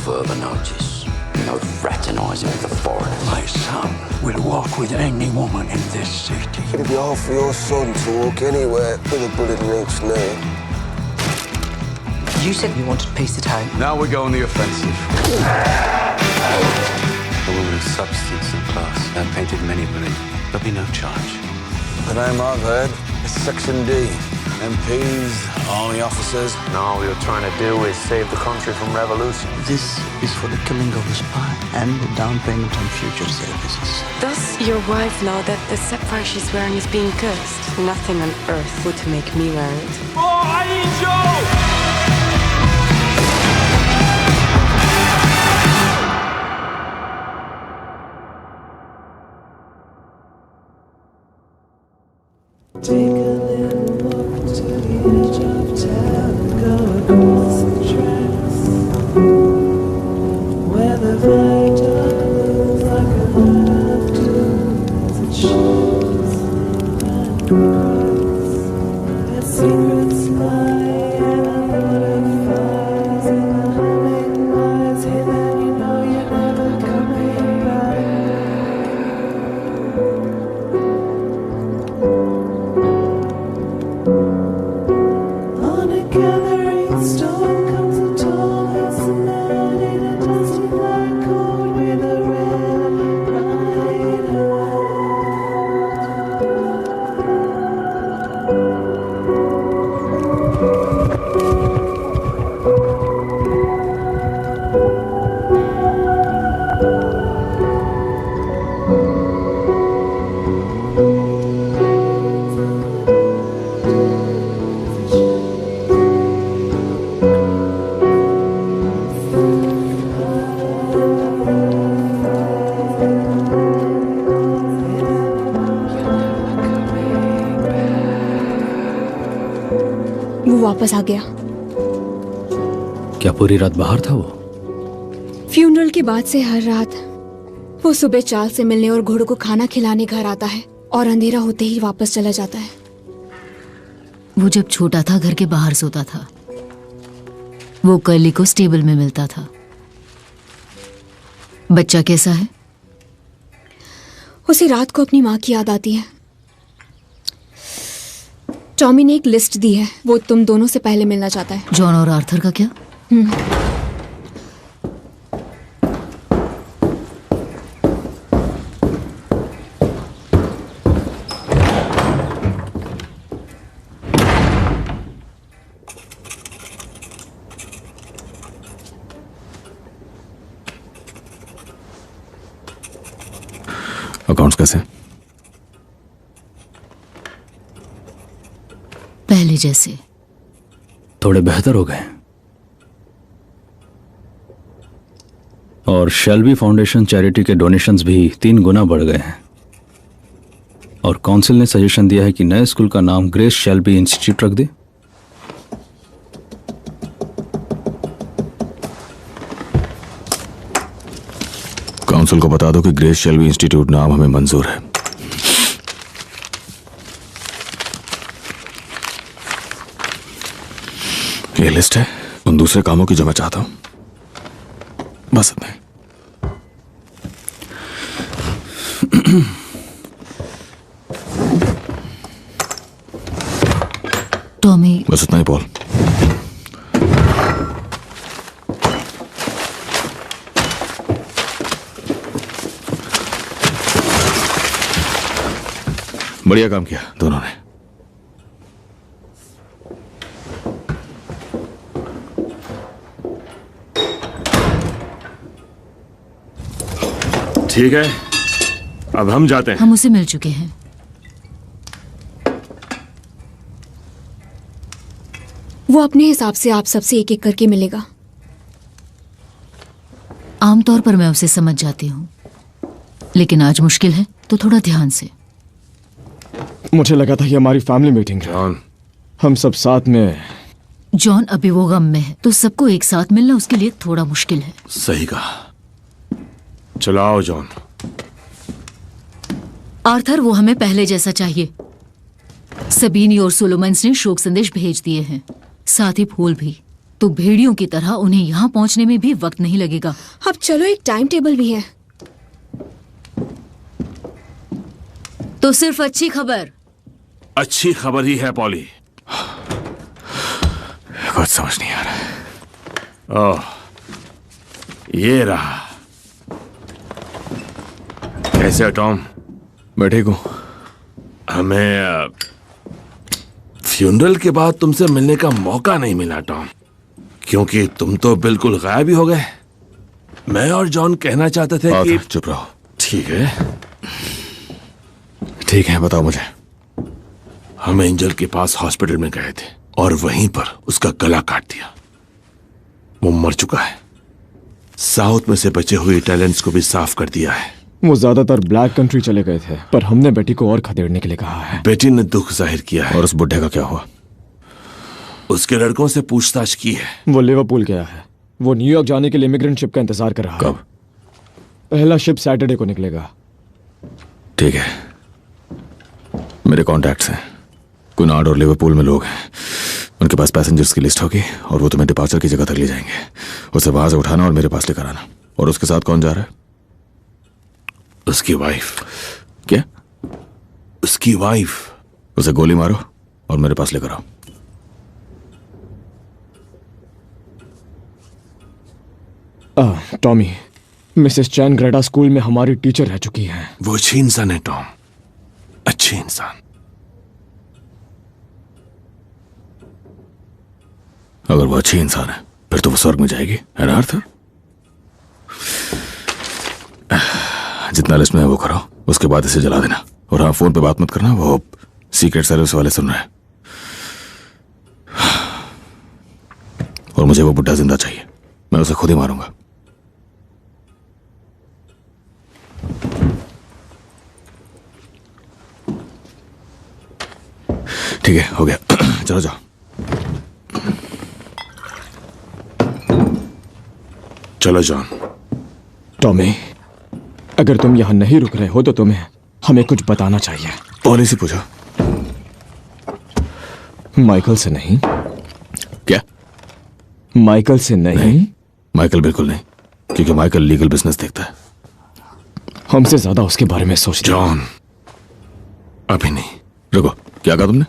further notice. No fraternising with the foreigners. My son will walk with any woman in this city. It'd be hard for your son to walk anywhere with a bullet in each knee. You said you wanted peace at home. Now we go on the offensive. A woman of substance and class. I've painted many believe. There'll be no charge. The name I've heard is Section D. MPs, army officers. And all we were trying to do is save the country from revolution. This is for the killing of a spy and the down payment on future services. Does your wife know that the sapphire she's wearing is being cursed? Nothing on earth would make me wear it. Oh, I need you! Take a little walk to the edge of town, go across the tracks, where the viaduct looks like a line of doom as it shifts and cracks. That secrets lie and a lot of fires in the humming minds, hidden, you know you're never coming back. On a gathering storm comes a tall handsome man in a dusty black coat with a red right वो वापस आ गया। क्या पूरी रात बाहर था वो? Funeral के बाद से हर रात वो सुबह चाल से मिलने और घोड़ों को खाना खिलाने घर आता है और अंधेरा होते ही वापस चला जाता है। वो जब छोटा था घर के बाहर सोता था। वो कर्ली को स्टेबल में मिलता था। बच्चा कैसा है? उसे रात को अपनी माँ की याद आती है। टॉमी ने एक लिस्ट दी है, वो तुम दोनों से पहले मिलना चाहता है। जॉन और आर्थर का क्या? अकाउंट्स कैसे? पहले जैसे। थोड़े बेहतर हो गए। और शेल्बी फाउंडेशन चैरिटी के डोनेशंस भी 3 गुना बढ़ गए हैं। और काउंसिल ने सजेशन दिया है कि नए स्कूल का नाम ग्रेस शेल्बी इंस्टीट्यूट रख दे। काउंसिल को बता दो कि ग्रेस शेल्बी इंस्टीट्यूट नाम हमें मंजूर है। ये लिस्ट है उन दूसरे कामों की जो मैं चाहता हूं। बस इतना ही। टॉमी, बस इतना ही पॉल। बढ़िया काम किया दोनों ने। ठीक है, अब हम जाते हैं। हम उसे मिल चुके हैं। वो अपने हिसाब से आप सबसे एक एक करके मिलेगा। आमतौर पर मैं उसे समझ जाती हूँ, लेकिन आज मुश्किल है, तो थोड़ा ध्यान से। मुझे लगा था ये हमारी फैमिली मीटिंग है। जॉन, हम सब साथ में। जॉन अभी वो गम में है, तो सबको एक साथ मिलना उसके लिए थोड़ा मुश्किल है। सही कहा। चलाओ जॉन। आर्थर, वो हमें पहले जैसा चाहिए। सबीनी और सोलोमन्स ने शोक संदेश भेज दिए हैं, साथ ही फूल भी। तो भेड़ियों की तरह उन्हें यहाँ पहुँचने में भी वक्त नहीं लगेगा। अब चलो, एक टाइम टेबल भी है। तो सिर्फ अच्छी खबर। अच्छी खबर ही है पॉली। कुछ समझ नहीं आ रहा। ओह, ये रहा। कैसे हो टॉम? मैं ठीक हूं। हमें फ्यूनरल के बाद तुमसे मिलने का मौका नहीं मिला टॉम, क्योंकि तुम तो बिल्कुल गायब ही हो गए। मैं और जॉन कहना चाहते थे कि चुप रहो। ठीक है, ठीक है, बताओ मुझे। हम एंजल के पास हॉस्पिटल में गए थे और वहीं पर उसका गला काट दिया। वो मर चुका है। साउथ में से बचे हुए टैलेंट्स को भी साफ कर दिया है। वो ज्यादातर ब्लैक कंट्री चले गए थे, पर हमने बेटी को और खदेड़ने के लिए कहा है। बेटी ने दुख जाहिर किया है। और उस बुढ़े का क्या हुआ? उसके लड़कों से पूछताछ की है। वो लिवरपूल गया है। वो न्यूयॉर्क जाने के लिए इमिग्रेंट शिप का इंतजार कर रहा है। कब? पहला शिप सैटरडे को निकलेगा। ठीक है, मेरे कॉन्टैक्ट्स हैं। कुनार्ड और लिवरपूल में लोग हैं। उनके पास पैसेंजर्स की लिस्ट होगी और वो तुम्हें डिपार्चर की जगह तक ले जाएंगे। उसे वहां से उठाना और मेरे पास लेकर आना। और उसके साथ कौन जा रहा है? उसकी वाइफ। क्या? उसकी वाइफ। उसे गोली मारो और मेरे पास लेकर आओ। टॉमी, मिसेस चैन ग्रेटा स्कूल में हमारी टीचर रह चुकी हैं। वो अच्छी इंसान है टॉम, अच्छी इंसान। अगर वो अच्छी इंसान है फिर तो वो स्वर्ग में जाएगी, है ना आर्थर? जितना लिस्ट में है वो करो, उसके बाद इसे जला देना। और हाँ, फोन पे बात मत करना, वो सीक्रेट सर्विस वाले सुन रहे हैं। और मुझे वो बुड्ढा जिंदा चाहिए, मैं उसे खुद ही मारूंगा। ठीक है, हो गया। चलो जाओ। चलो जॉन। टॉमी, अगर तुम यहां नहीं रुक रहे हो तो तुम्हें हमें कुछ बताना चाहिए। पॉली से पूछो। माइकल से नहीं। क्या? माइकल से नहीं? माइकल बिल्कुल नहीं, क्योंकि माइकल लीगल बिजनेस देखता है। हमसे ज्यादा उसके बारे में सोच। जॉन, अभी नहीं। रुको, क्या कहा तुमने?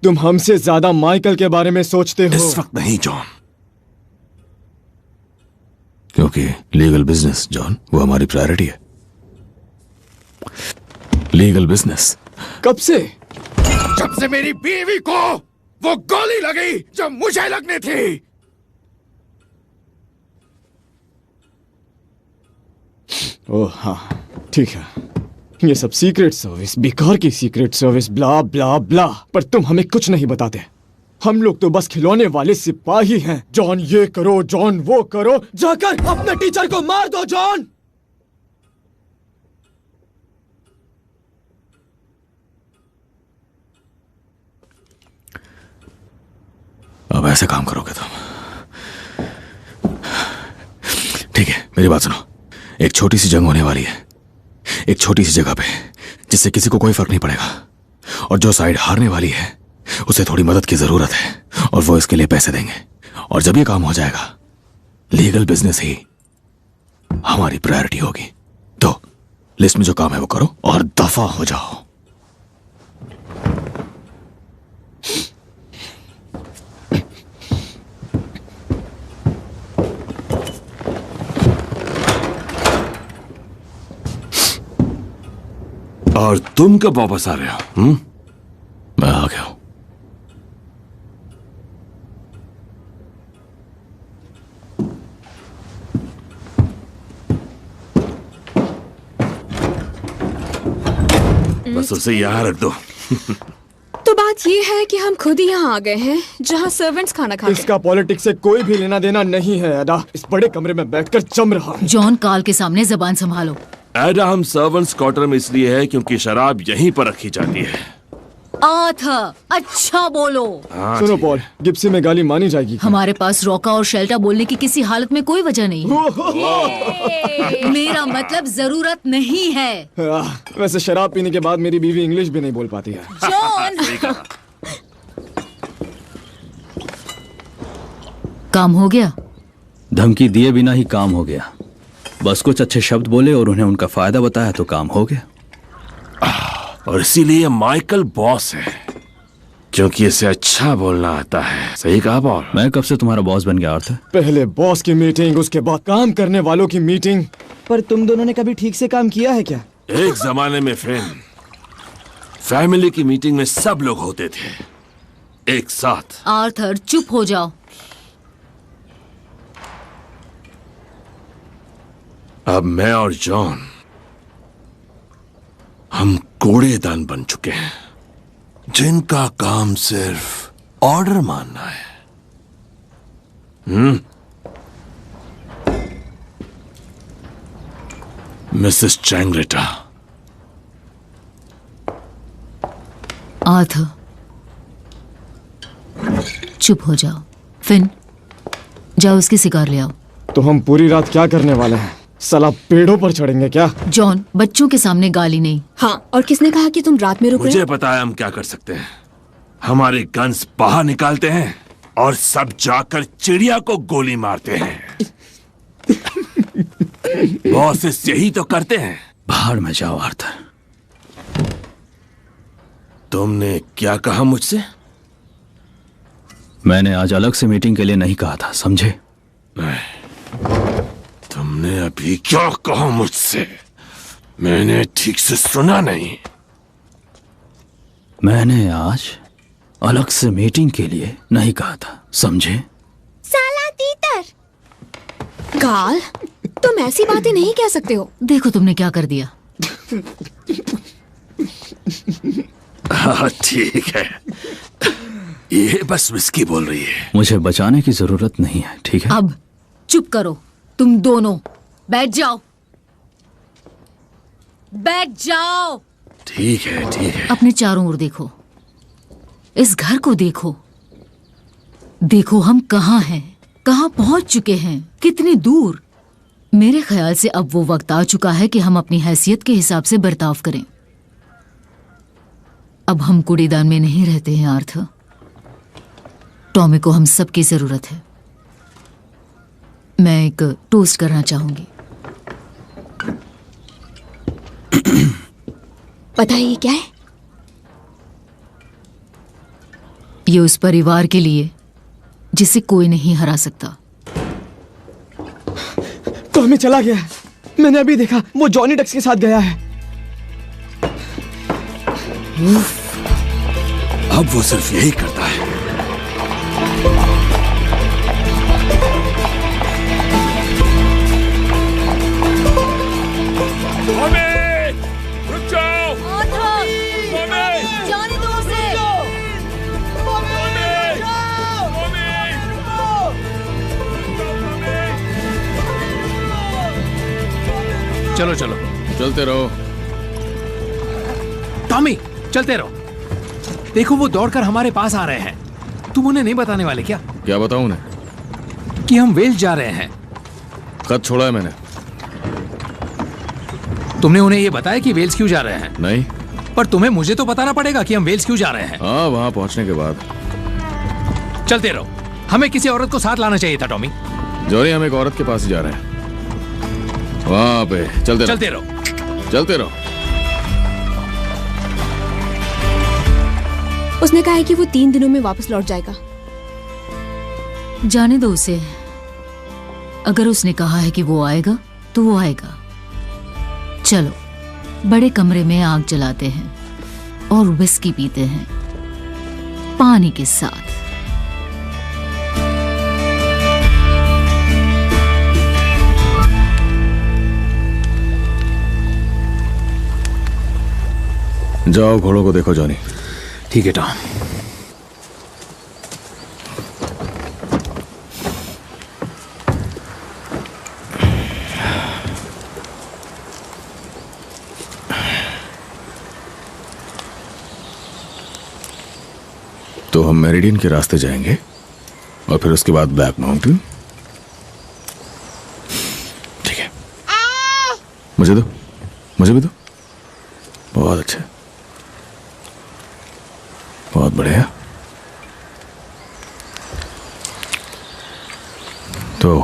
तुम हमसे ज्यादा माइकल के बारे में सोचते हो। इस वक्त नहीं जॉन, क्योंकि लीगल बिजनेस जॉन, वो हमारी प्रायोरिटी है। Legal business. कब से? जब से मेरी बीवी को वो गोली लगी जो मुझे लगनी थी। ओह हाँ, ठीक है। ये सब सीक्रेट सर्विस, बेकार की सीक्रेट सर्विस, ब्ला ब्ला ब्ला। पर तुम हमें कुछ नहीं बताते। हम लोग तो बस खिलौने वाले सिपाही हैं। जॉन ये करो, जॉन वो करो। जाकर अपने टीचर को मार दो जॉन। अब ऐसे काम करोगे तुम? ठीक है, मेरी बात सुनो। एक छोटी सी जंग होने वाली है, एक छोटी सी जगह पे, जिससे किसी को कोई फर्क नहीं पड़ेगा। और जो साइड हारने वाली है उसे थोड़ी मदद की जरूरत है और वो इसके लिए पैसे देंगे। और जब ये काम हो जाएगा, लीगल बिजनेस ही हमारी प्रायोरिटी होगी। तो लिस्ट में जो काम है वो करो और दफा हो जाओ। और तुम कब वापस आ रहे हो? मैं आ गया हूं। बस उसे यहाँ रख दो। तो बात ये है कि हम खुद ही यहाँ आ गए हैं, जहाँ सर्वेंट्स खाना खा इसका पॉलिटिक्स से कोई भी लेना देना नहीं है। अदा इस बड़े कमरे में बैठकर जम रहा हूँ। जॉन, काल के सामने जबान संभालो। एडा, हम सर्वेंट्स क्वार्टर में इसलिए है क्योंकि शराब यहीं पर रखी जाती है। आर्थर, अच्छा बोलो। सुनो पॉल, गिप्सी में गाली मानी जाएगी। हमारे पास रॉका और शेल्टा बोलने की किसी हालत में कोई वजह नहीं है। मेरा मतलब जरूरत नहीं है। वैसे शराब पीने के बाद मेरी बीवी इंग्लिश भी नहीं बोल पाती है। जॉन! काम हो गया? धमकी दिए बिना ही काम हो गया। बस कुछ अच्छे शब्द बोले और उन्हें उनका फायदा बताया तो काम हो गया। और इसीलिए माइकल बॉस है, क्योंकि इसे अच्छा बोलना आता है। सही कहा पॉल। मैं कब से तुम्हारा बॉस बन गया आर्थर? पहले बॉस की मीटिंग, उसके बाद काम करने वालों की मीटिंग। पर तुम दोनों ने कभी ठीक से काम किया है क्या? एक जमाने में फैमिली की मीटिंग में सब लोग होते थे एक साथ। आर्थर चुप हो जाओ। अब मैं और जॉन हम कूड़ेदान बन चुके हैं, जिनका काम सिर्फ ऑर्डर मानना है। मिसेस चैंग्रेटा। आर्थर चुप हो जाओ। फिन, जाओ उसकी सिगार ले आओ। तो हम पूरी रात क्या करने वाले हैं? साला पेड़ों पर चढ़ेंगे क्या? जॉन, बच्चों के सामने गाली नहीं। हाँ, और किसने कहा कि तुम रात में रुक रहे? मुझे पता है हम क्या कर सकते हैं। हमारे गन्स बाहर निकालते हैं और सब जाकर चिड़िया को गोली मारते हैं। बॉसेस यही तो करते हैं। बाहर में जाओ आर्थर। तुमने क्या कहा मुझसे? मैंने आज अलग से मीटिंग के लिए नहीं कहा था, समझे? तुमने अभी क्या कहा मुझसे? मैंने ठीक से सुना नहीं। मैंने आज अलग से मीटिंग के लिए नहीं कहा था, समझे? साला तीतर! गाल, तुम ऐसी बातें नहीं कह सकते हो। देखो तुमने क्या कर दिया। ठीक है, ये बस विस्की बोल रही है। मुझे बचाने की जरूरत नहीं है, ठीक है? अब चुप करो, तुम दोनों बैठ जाओ। बैठ जाओ। ठीक है, ठीक है। अपने चारों ओर देखो, इस घर को देखो। देखो हम कहाँ हैं, कहाँ पहुंच चुके हैं, कितनी दूर। मेरे ख्याल से अब वो वक्त आ चुका है कि हम अपनी हैसियत के हिसाब से बर्ताव करें। अब हम कूड़ेदान में नहीं रहते हैं आर्थर। टॉमी को हम सबकी जरूरत है। मैं एक टोस्ट करना चाहूंगी। पता है ये क्या है? ये उस परिवार के लिए जिसे कोई नहीं हरा सकता। टॉमी चला गया है। मैंने अभी देखा, वो जॉनी डक्स के साथ गया है। अब वो सिर्फ यही करता है। रुक जाओ। जाने दो उसे। चलो चलो, चलते रहो। टॉमी, चलते रहो। देखो वो दौड़कर हमारे पास आ रहे हैं। तुम उन्हें नहीं बताने वाले क्या? क्या बताऊं उन्हें? कि हम वेल्स जा रहे हैं। खत छोड़ा है मैंने। तुमने उन्हें ये बताया कि वेल्स क्यों जा रहे हैं? नहीं। पर तुम्हें मुझे तो बताना पड़ेगा कि हम वेल्स क्यों जा रहे हैं। हाँ, वहां पहुंचने के बाद। चलते रहो। हमें किसी औरत को साथ लाना चाहिए था टॉमी। जॉनी, हम एक औरत के पास ही जा रहे हैं। वहां पे चलते रहो। चलते रहो। उसने कहा है कि वो 3 दिनों में वापस लौट जाएगा। जाने दो उसे। अगर उसने कहा है कि वो आएगा तो वो आएगा। चलो बड़े कमरे में आग जलाते हैं और विस्की पीते हैं पानी के साथ। जाओ घोड़ों को देखो जॉनी। ठीक है टॉम। तो हम मेरिडियन के रास्ते जाएंगे और फिर उसके बाद ब्लैक माउंटेन। ठीक है, मुझे दो, मुझे भी दो। बहुत अच्छा, बहुत बढ़िया। तो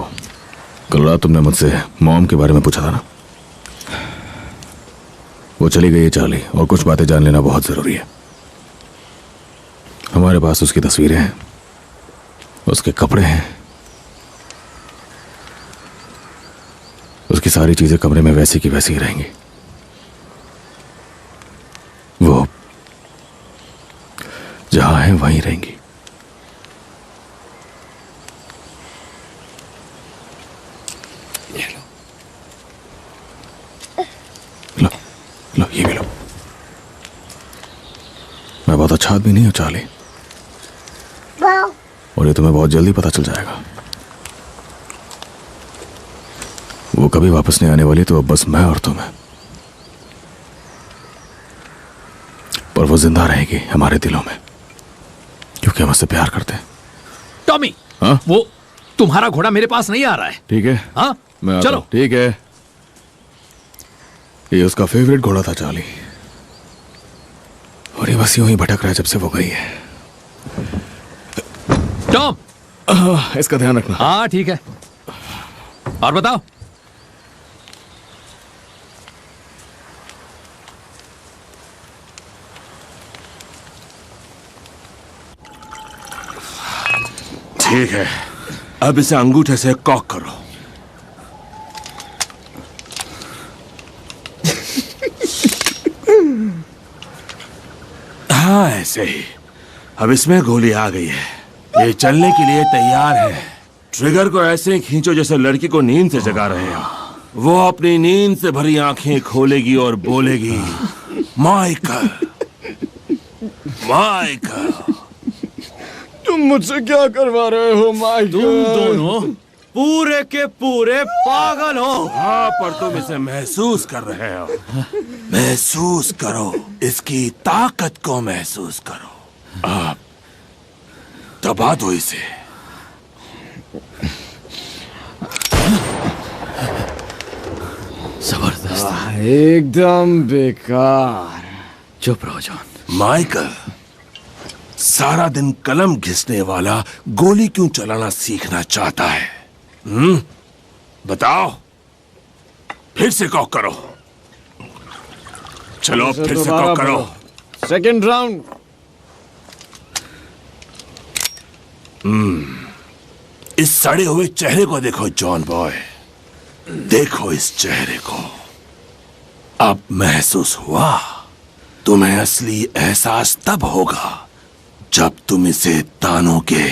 कल रात तुमने मुझसे मॉम के बारे में पूछा था ना? वो चली गई है चार्ली, और कुछ बातें जान लेना बहुत जरूरी है। हमारे पास उसकी तस्वीरें हैं, उसके कपड़े हैं, उसकी सारी चीजें कमरे में वैसी की वैसी ही रहेंगी। वो जहां है वहीं रहेंगी। लो ये भी लो। मैं बहुत अच्छा आदमी नहीं हूं चार्ली, और ये तुम्हें बहुत जल्दी पता चल जाएगा। वो कभी वापस नहीं आने वाली, तो अब बस मैं और तुम है। पर वो जिंदा रहेगी हमारे दिलों में, क्योंकि हम उससे प्यार करते हैं। टॉमी, हाँ? वो तुम्हारा घोड़ा मेरे पास नहीं आ रहा है। ठीक है, हाँ मैं आता चलो। हूं। ठीक है, ये उसका फेवरेट घोड़ा था चार्ली, और ये बस यूं ही भटक रहा है जब से वो गई है। टॉम, इसका ध्यान रखना। हाँ ठीक है। और बताओ। ठीक है, अब इसे अंगूठे से कॉक करो। हाँ ऐसे ही। अब इसमें गोली आ गई है, ये चलने के लिए तैयार है। ट्रिगर को ऐसे ही खींचो जैसे लड़की को नींद से जगा रहे हो। वो अपनी नींद से भरी आंखें खोलेगी और बोलेगी, माइकल, माइकल। तुम मुझसे क्या करवा रहे हो माइकल? तुम दोनों पूरे के पूरे पागल हो। हाँ, पर तुम इसे महसूस कर रहे हो। महसूस करो, इसकी ताकत को महसूस करो। आप दबा दो इसे। जबरदस्त, एकदम बेकार। चुप रहो जॉन। माइकल, सारा दिन कलम घिसने वाला गोली क्यों चलाना सीखना चाहता है? बताओ। फिर से कॉक करो। चलो फिर से कॉक करो। Second round. इस सड़े हुए चेहरे को देखो जॉन बॉय, देखो इस चेहरे को। अब महसूस हुआ? तुम्हें असली एहसास तब होगा जब तुम इसे तानों के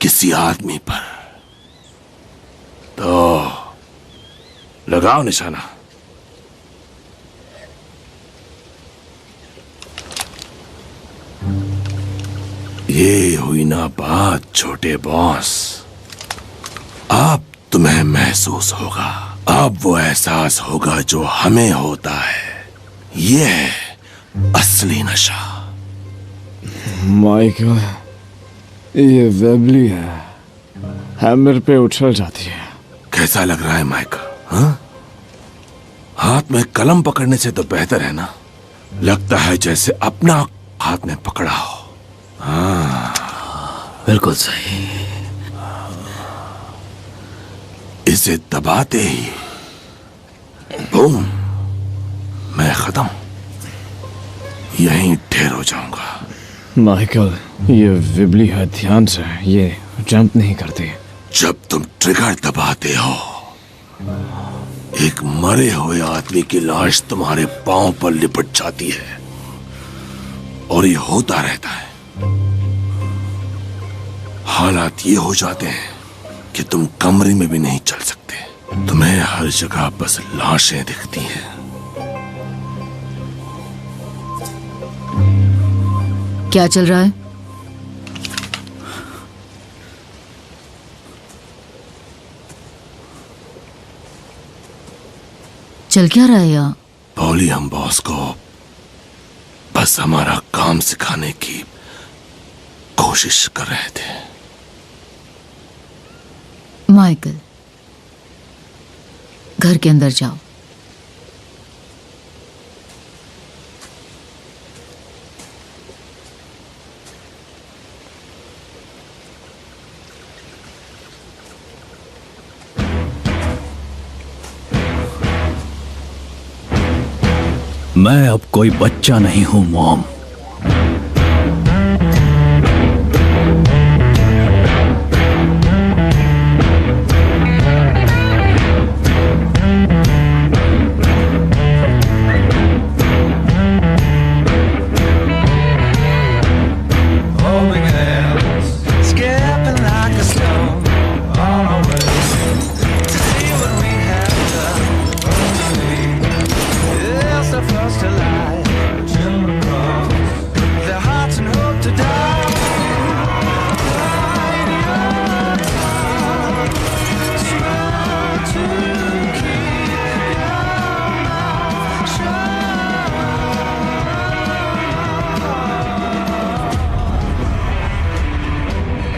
किसी आदमी पर। तो लगाओ निशाना। ये हुई ना बात छोटे बॉस। अब तुम्हें महसूस होगा, अब वो एहसास होगा जो हमें होता है। ये है असली नशा। माइकल, ये वेबली है, हैमर पे उछल जाती है। कैसा लग रहा है माइकल? हाँ? हाथ में कलम पकड़ने से तो बेहतर है ना? लगता है जैसे अपना हाथ में पकड़ा हो। हाँ बिल्कुल सही। इसे दबाते ही बूम, मैं खत्म, यहीं ढेर हो जाऊंगा। माइकल, ये विबली है, ध्यान से, ये जंप नहीं करती। जब तुम ट्रिगर दबाते हो, एक मरे हुए आदमी की लाश तुम्हारे पांव पर लिपट जाती है, और ये होता रहता है। हालात ये हो जाते हैं कि तुम कमरे में भी नहीं चल सकते। तुम्हें हर जगह बस लाशें दिखती हैं। क्या चल रहा है? चल क्या रहा है यहाँ? पॉली, हम बॉस को बस हमारा काम सिखाने की कोशिश कर रहे थे। माइकल, घर के अंदर जाओ। मैं अब कोई बच्चा नहीं हूं मॉम।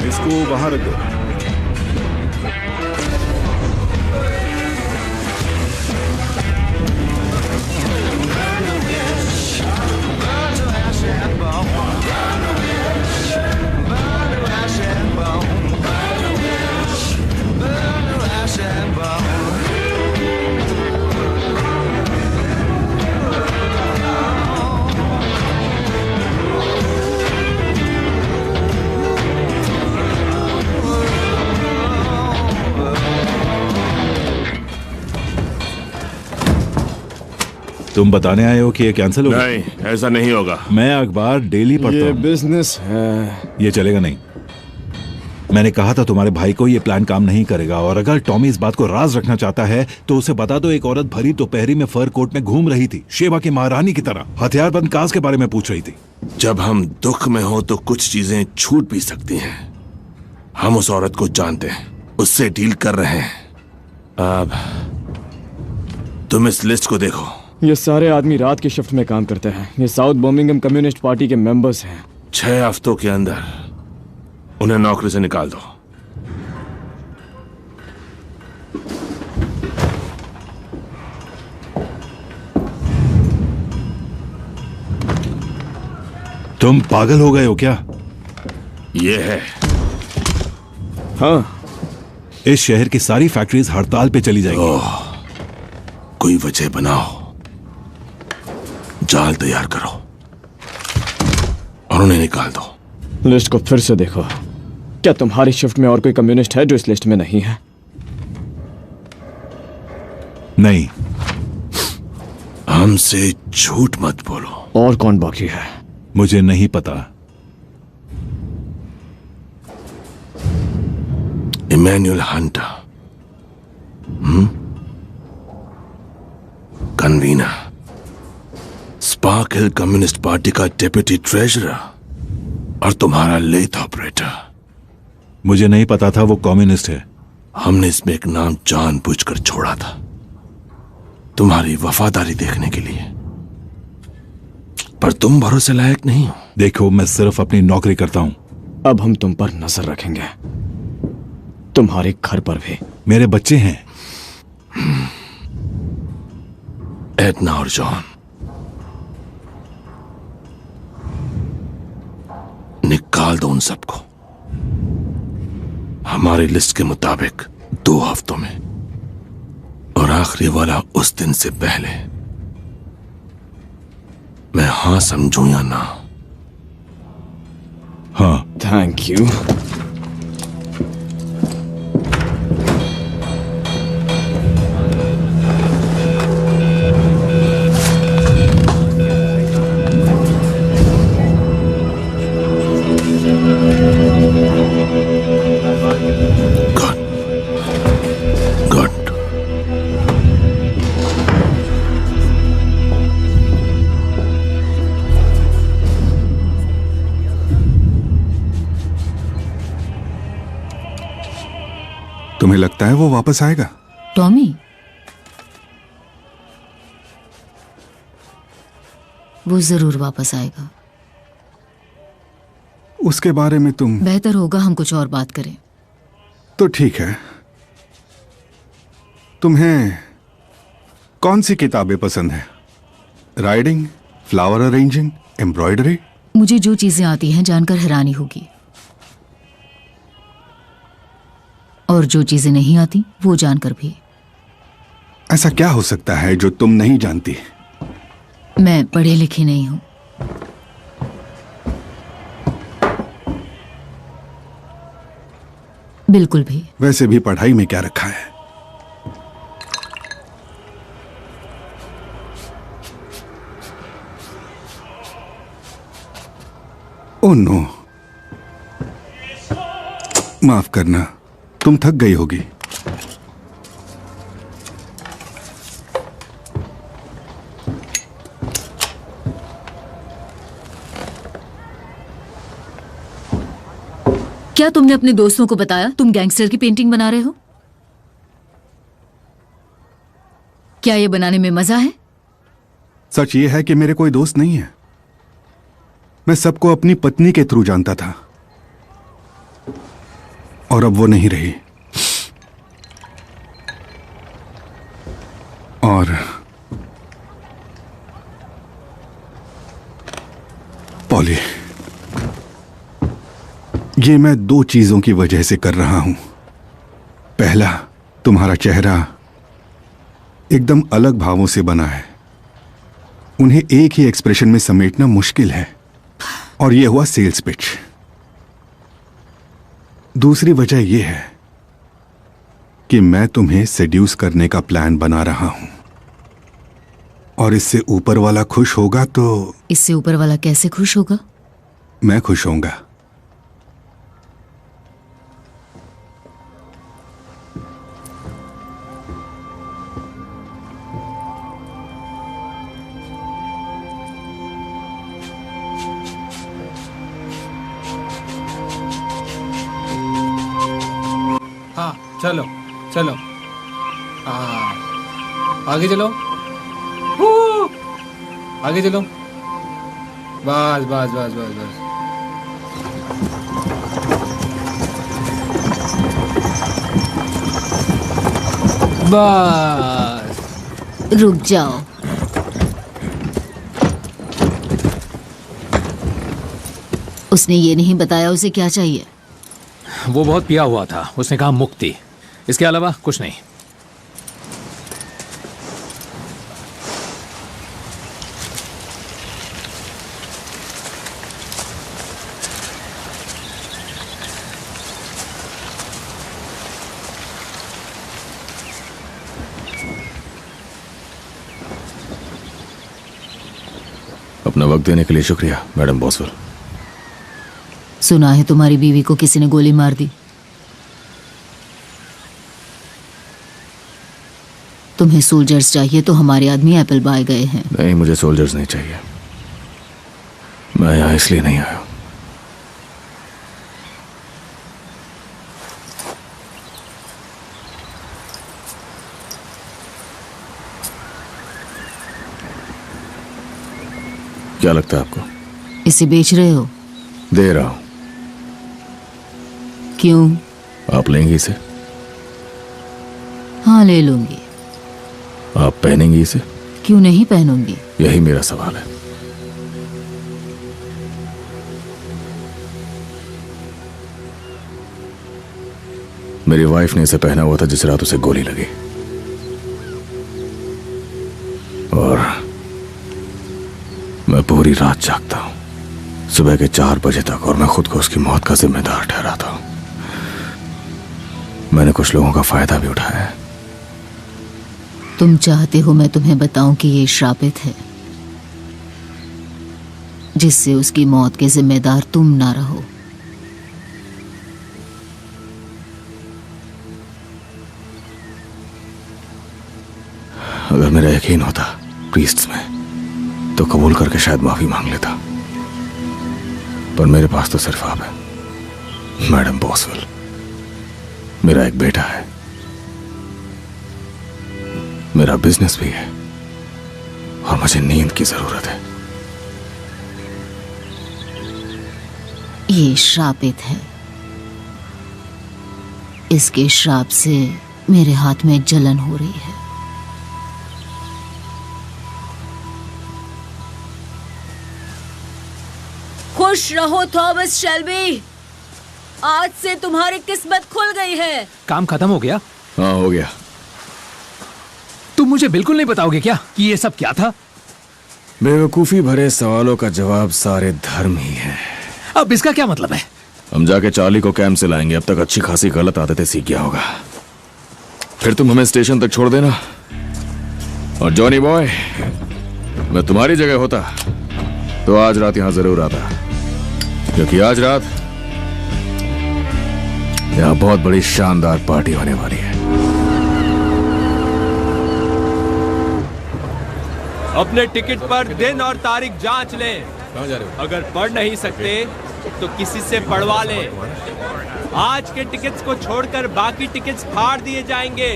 इसको बाहर रख दो। तुम बताने आए हो कि ये कैंसिल होगा? नहीं, ऐसा नहीं होगा। मैं अखबार डेली पढ़ता ये हूं। बिजनेस है। ये चलेगा नहीं। मैंने कहा था तुम्हारे भाई को ये प्लान काम नहीं करेगा, और अगर टॉमी इस बात को राज रखना चाहता है तो उसे बता दो एक औरत भरी दोपहरी में फर कोट में घूम रही थी, शेबा की महारानी की तरह, हथियारबंद काज के बारे में पूछ रही थी। जब हम दुख में हो तो कुछ चीजें छूट भी सकती हैं। हम उस औरत को जानते हैं, उससे डील कर रहे हैं। अब तुम इस लिस्ट को देखो। ये सारे आदमी रात की शिफ्ट में काम करते हैं। ये साउथ बर्मिंघम कम्युनिस्ट पार्टी के मेंबर्स हैं। 6 हफ्तों के अंदर उन्हें नौकरी से निकाल दो। तुम पागल हो गए हो क्या? ये है। हाँ, इस शहर की सारी फैक्ट्रीज हड़ताल पे चली जाएंगी। कोई वजह बनाओ, जाल तैयार करो और उन्हें निकाल दो। लिस्ट को फिर से देखो। क्या तुम्हारी शिफ्ट में और कोई कम्युनिस्ट है जो इस लिस्ट में नहीं है? नहीं। हमसे झूठ मत बोलो। और कौन बाकी है? मुझे नहीं पता। इमैनुअल हंटर, कन्वीनर, स्पार्क हिल कम्युनिस्ट पार्टी का डेप्यूटी ट्रेजरर, और तुम्हारा लेथ ऑपरेटर। मुझे नहीं पता था वो कम्युनिस्ट है। हमने इसमें एक नाम जानबूझकर छोड़ा था, तुम्हारी वफादारी देखने के लिए, पर तुम भरोसे लायक नहीं हो। देखो, मैं सिर्फ अपनी नौकरी करता हूं। अब हम तुम पर नजर रखेंगे, तुम्हारे घर पर भी। मेरे बच्चे हैं, एडना और जॉन। निकाल दो उन सबको हमारी लिस्ट के मुताबिक 2 हफ्तों में, और आखिरी वाला उस दिन से पहले। मैं हाँ समझूं या ना? हाँ। Thank you. तुम्हें लगता है वो वापस आएगा? टॉमी, वो जरूर वापस आएगा। उसके बारे में तुम... बेहतर होगा हम कुछ और बात करें। तो ठीक है। तुम्हें कौन सी किताबें पसंद हैं? Riding, flower arranging, embroidery? मुझे जो चीजें आती हैं जानकर हैरानी होगी, और जो चीजें नहीं आती वो जानकर भी। ऐसा क्या हो सकता है जो तुम नहीं जानती? मैं पढ़ी लिखी नहीं हूं। बिल्कुल भी। वैसे भी पढ़ाई में क्या रखा है? ओह नो, माफ करना, तुम थक गई होगी। क्या तुमने अपने दोस्तों को बताया तुम गैंगस्टर की पेंटिंग बना रहे हो? क्या ये बनाने में मजा है? सच ये है कि मेरे कोई दोस्त नहीं है। मैं सबको अपनी पत्नी के थ्रू जानता था और अब वो नहीं रही। और पॉली, ये मैं 2 चीजों की वजह से कर रहा हूं। पहला, तुम्हारा चेहरा एकदम अलग भावों से बना है, उन्हें एक ही एक्सप्रेशन में समेटना मुश्किल है, और यह हुआ सेल्स पिच। दूसरी वजह यह है कि मैं तुम्हें सेड्यूस करने का प्लान बना रहा हूं, और इससे ऊपर वाला खुश होगा तो। इससे ऊपर वाला कैसे खुश होगा? मैं खुश होऊंगा। हाँ चलो चलो, आगे चलो, आगे चलो, बस बस बस बस बस। बस रुक जाओ। उसने ये नहीं बताया उसे क्या चाहिए। वो बहुत पिया हुआ था, उसने कहा मुक्ति, इसके अलावा कुछ नहीं। अपना वक्त देने के लिए शुक्रिया मैडम बॉसवेल। सुना है तुम्हारी बीवी को किसी ने गोली मार दी। तुम्हें सोल्जर्स चाहिए तो हमारे आदमी एप्पल बाय गए हैं। नहीं, मुझे सोल्जर्स नहीं चाहिए। मैं यहां इसलिए नहीं आया। क्या लगता है आपको? इसे बेच रहे हो? दे रहा हूं। क्यों? आप लेंगी इसे? हाँ ले लूंगी। आप पहनेंगी इसे? क्यों नहीं पहनूंगी? यही मेरा सवाल है। मेरी वाइफ ने इसे पहना हुआ था जिस रात उसे गोली लगी, और मैं पूरी रात जागता हूं, सुबह के 4 बजे तक, और मैं खुद को उसकी मौत का जिम्मेदार ठहराता हूं। मैंने कुछ लोगों का फायदा भी उठाया है। तुम चाहते हो मैं तुम्हें बताऊं कि ये श्रापित है, जिससे उसकी मौत के जिम्मेदार तुम ना रहो। अगर मेरा यकीन होता प्रीस्ट्स में, तो कबूल करके शायद माफी मांग लेता, पर मेरे पास तो सिर्फ आप है मैडम बॉसवेल। मेरा एक बेटा है, मेरा बिजनेस भी है, और मुझे नींद की जरूरत है। ये श्रापित है। इसके श्राप से मेरे हाथ में जलन हो रही है। खुश रहो थॉमस शेल्बी, आज से तुम्हारी किस्मत खुल गई है। काम खत्म हो गया? हाँ हो गया। तुम मुझे बिल्कुल नहीं बताओगे क्या कि ये सब क्या था? बेवकूफी भरे सवालों का जवाब सारे धर्म ही है। अब इसका क्या मतलब है? हम जाके चार्ली को कैंप से लाएंगे। अब तक अच्छी खासी गलत आदतें सीख गया होगा। फिर तुम हमें स्टेशन तक छोड़ देना। और जॉनी बॉय, मैं तुम्हारी जगह होता तो आज रात यहां जरूर आता, क्योंकि आज रात यहां बहुत बड़ी शानदार पार्टी होने वाली है। अपने टिकट पर दिन और तारीख जांच लें। कहां जा रहे हो? अगर पढ़ नहीं सकते तो किसी से पढ़वा लें। आज के टिकट्स को छोड़कर बाकी टिकट्स फाड़ दिए जाएंगे।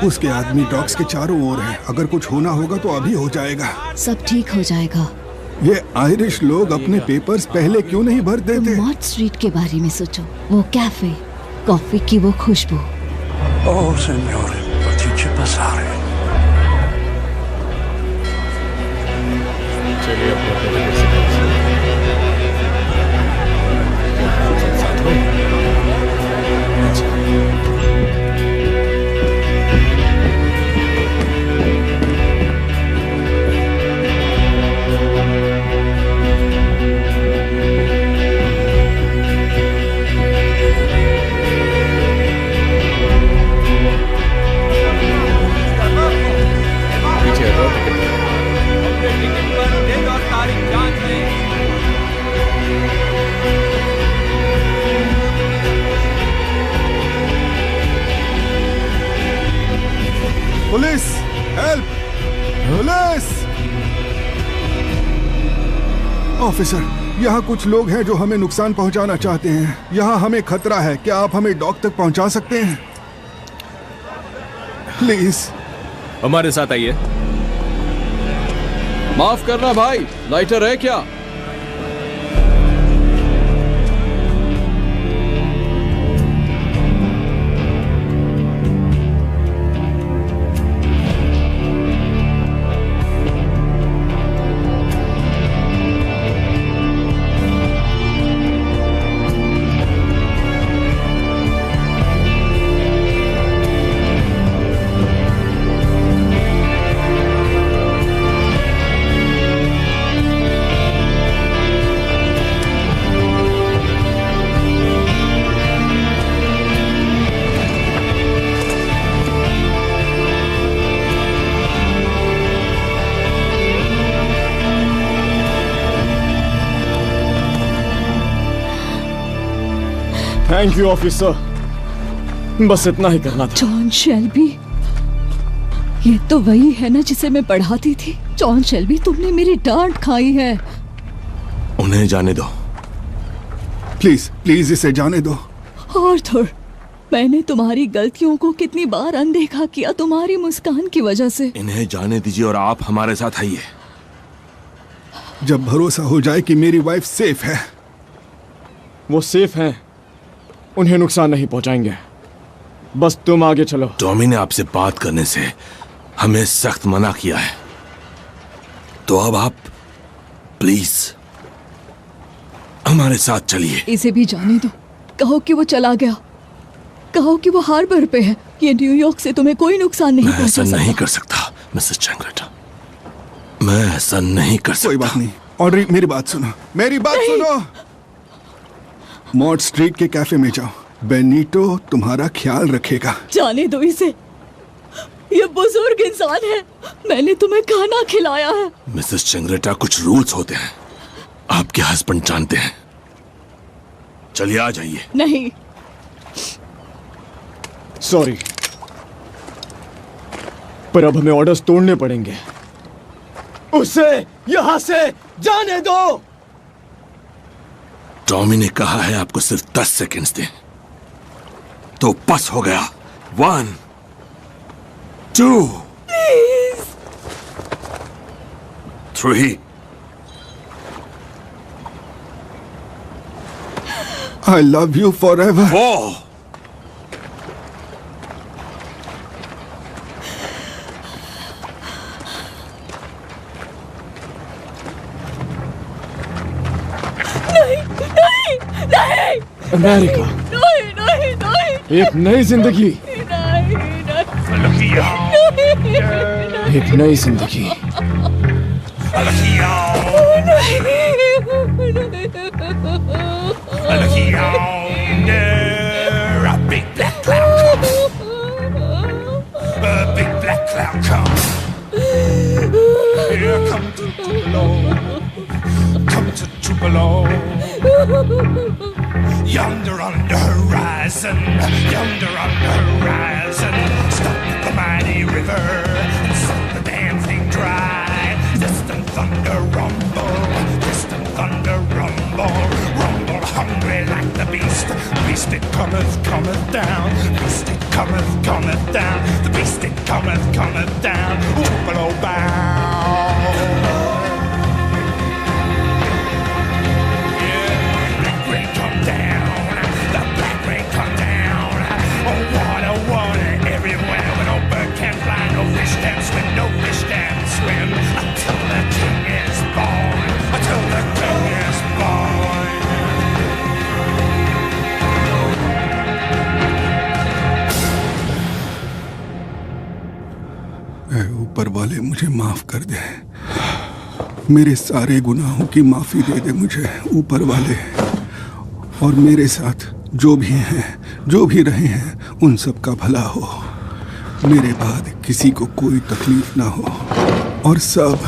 उसके आदमी डॉक्स के चारों ओर है। अगर कुछ होना होगा तो अभी हो जाएगा। सब ठीक हो जाएगा। ये आयरिश लोग अपने पेपर्स पहले क्यों नहीं भर देते? मॉड स्ट्रीट के बारे में सोचो, वो कैफे, कॉफी की वो खुशबू। Oh, signore, potrei passare. चलिए अपने से पुलिस, हेल्प! पुलिस! ऑफिसर, यहाँ कुछ लोग हैं जो हमें नुकसान पहुँचाना चाहते हैं। यहाँ हमें खतरा है। क्या आप हमें डॉक तक पहुँचा सकते हैं? प्लीज। हमारे साथ आइए। माफ करना भाई, लाइटर है क्या? थैंक यू ऑफिसर, बस इतना ही करना था। जॉन शेल्बी, ये तो वही है ना जिसे मैं पढ़ाती थी। जॉन शेल्बी, तुमने मेरी डांट खाई है। उन्हें जाने दो। प्लीज प्लीज इसे जाने दो। आर्थर, मैंने तुम्हारी गलतियों को कितनी बार अनदेखा किया तुम्हारी मुस्कान की वजह से। इन्हें जाने दीजिए और आप हमारे साथ आइए। जब भरोसा हो जाए कि मेरी वाइफ सेफ है। वो सेफ हैं, उन्हें नुकसान नहीं पहुंचाएंगे। बस तुम आगे चलो। टॉमी ने आपसे बात करने से हमें सख्त मना किया है, तो अब आप प्लीज हमारे साथ चलिए। इसे भी जाने दो। कहो कि वो चला गया, कहो कि वो हार्बर पे है। ये न्यूयॉर्क से तुम्हें कोई नुकसान नहीं पहुंचा सकता। मैं ऐसा नहीं कर सकता मिसेस चैंगलेटा, मैं ऐसा नहीं कर सकता। कोई बात नहीं। ऑड्री, मेरी बात सुनो, मेरी बात सुनो। मॉड स्ट्रीट के कैफे में जाओ। बेनीटो तुम्हारा ख्याल रखेगा। जाने दो इसे, ये बुजुर्ग इंसान है। मैंने तुम्हें खाना खिलाया है। मिसेस चैंगलेटा, कुछ रूल्स होते हैं, आपके हस्बैंड जानते हैं। चलिए आ जाइए। नहीं, सॉरी, पर अब हमें ऑर्डर्स तोड़ने पड़ेंगे। उसे यहां से जाने दो। टॉमी ने कहा है आपको सिर्फ 10 सेकंड्स दें, तो बस हो गया। 1 2 3 I love you forever. 4 America, नहीं नहीं नहीं, एक नई जिंदगी, नहीं, एक नई जिंदगी। Looky yonder, a big black cloud comes. A big black cloud comes. Here comes Tupelo. Come to Tupelo. Yonder on the horizon, yonder on the horizon. Stop the mighty river and suck the damn thing dry. Distant thunder rumble, distant thunder rumble. Rumble hungry like the beast. Beast it cometh, cometh down. Beast it cometh, cometh down. The beast it cometh, cometh down. Tupelo bound. Everywhere where no bird can fly, no fish can swim, no fish can swim until the king is born, until the king is born. ऐ ऊपर वाले मुझे माफ कर दे, मेरे सारे गुनाहों की माफी दे दे मुझे ऊपर वाले, और मेरे साथ जो भी हैं, जो भी रहे हैं, उन सब का भला हो। मेरे बाद किसी को कोई तकलीफ ना हो और सब